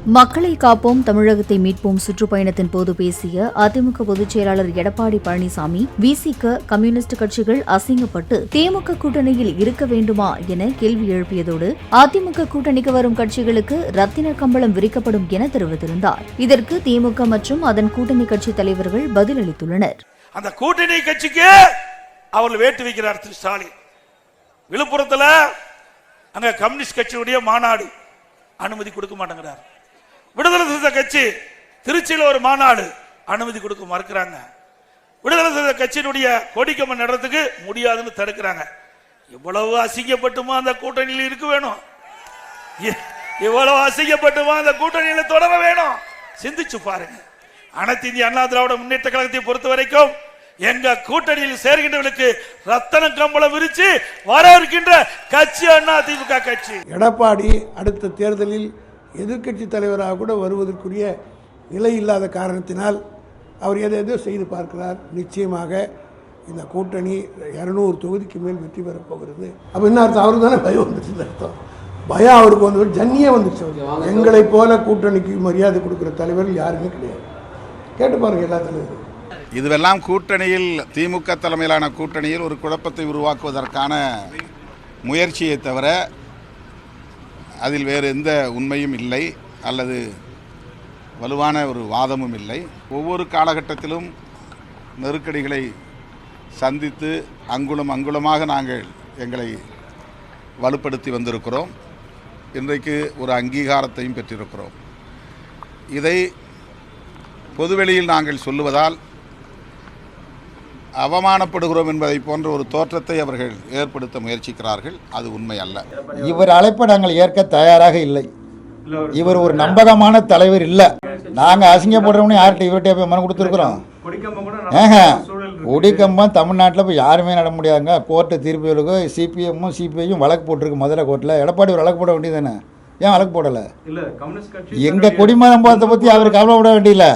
மக்களை காப்போம் தமிழகத்தை மீட்போம் சுற்றுப்பயணத்தின் போது பேசிய அதிமுக பொதுச் செயலாளர் எடப்பாடி பழனிசாமி, விசிக, கம்யூனிஸ்ட் கட்சிகள் அசிங்கப்பட்டு திமுக கூட்டணியில் இருக்க வேண்டுமா என கேள்வி எழுப்பியதோடு அதிமுக கூட்டணிக்கு வரும் கட்சிகளுக்கு ரத்தின கம்பளம் விரிக்கப்படும் என தெரிவித்திருந்தார். இதற்கு திமுக மற்றும் அதன் கூட்டணி கட்சி தலைவர்கள் பதிலளித்துள்ளனர். அந்த கூட்டணி கட்சிக்கு அவர்கள் வேட்டு வைக்கிறார் திரு ஸ்டாலின். விழுப்புரத்தில் அங்க கம்யூனிஸ்ட் கட்சியுடைய மாநாடு அனுமதி கொடுக்க மாட்டேங்கிறார். விடுதலை சிறுத்தை கட்சி திருச்சியில் ஒரு மாநாடு அனுமதி கொடுக்க மறுக்கிறாங்க. விடுதலை சிறுத்தை கட்சியினுடைய கொடிக்கம்பம் நடத்துக்கு முடியாதுன்னு தடுக்கிறாங்க. இவ்வளவு அசிங்கப்பட்டுமா அந்த கூட்டணியில் இருக்க வேணும்? இவ்வளவு அசிங்கப்பட்டுமா அந்த கூட்டணியில் தொடர வேணும்? சிந்திச்சு பாருங்க. அனைத்து இந்திய அண்ணா திராவிட முன்னேற்ற கழகத்தை பொறுத்த வரைக்கும் எங்க கூட்டணியில் சேர்கின்றவர்களுக்கு ரத்தன கம்பளம் விரிச்சு வரவிருக்கின்ற கட்சி அண்ணா திமுக கட்சி. எடப்பாடி அடுத்த தேர்தலில் எதிர்க்கட்சி தலைவராக கூட வருவதற்குரிய நிலை இல்லாத காரணத்தினால் அவர் எதோ செய்து பார்க்கிறார். நிச்சயமாக இந்த கூட்டணி 200 தொகுதிக்கு மேல் வெற்றி பெறப் போகிறது. அப்போ என்ன அர்த்தம்? அவருக்கு தானே பயம் வந்துச்சு. அர்த்தம் பயம் அவருக்கு வந்து ஜன்னியே வந்துச்சு. எங்களை போல கூட்டணிக்கு மரியாதை கொடுக்குற தலைவர்கள் யாருமே கிடையாது. கேட்டு பாருங்க எல்லா தலைவரும். இதுவெல்லாம் கூட்டணியில் திமுக தலைமையிலான கூட்டணியில் ஒரு குழப்பத்தை உருவாக்குவதற்கான முயற்சியை தவிர அதில் வேறு எந்த உண்மையும் இல்லை அல்லது வலுவான ஒரு வாதமும் இல்லை. ஒவ்வொரு காலகட்டத்திலும் நெருக்கடிகளை சந்தித்து அங்குலம் அங்குலமாக நாங்கள் எங்களை வலுப்படுத்தி வந்திருக்கிறோம். இன்றைக்கு ஒரு அங்கீகாரத்தையும் பெற்றிருக்கிறோம். இதை பொதுவெளியில் நாங்கள் சொல்லுவதால் அவமானப்படுகிறோம் என்பதை போன்ற ஒரு தோற்றத்தை அவர்கள் ஏற்படுத்த முயற்சிக்கிறார்கள். அது உண்மை அல்ல. இவர் அழைப்பை நாங்கள் ஏற்க தயாராக இல்லை. இவர் ஒரு நம்பகமான தலைவர் இல்லை. நாங்கள் அசிங்கப்படுறோம்னு யார்கிட்ட இவர்கிட்ட போய் மனு கொடுத்துருக்குறோம். கொடிக்கம்பம் தமிழ்நாட்டில் போய் யாருமே நட முடியாதுங்க. கோர்ட்டு தீர்ப்புகளுக்கு சிபிஎம்மும் சிபிஐயும் வழக்கு போட்டிருக்கு முதல்ல கோர்ட்டில். எடப்பாடி ஒரு வழக்கு போட வேண்டியது தானே? ஏன் வழக்கு போடலை? எங்கள் கொடிமரம் போகிறத பற்றி அவர் கவலைப்பட வேண்டியதில்லை.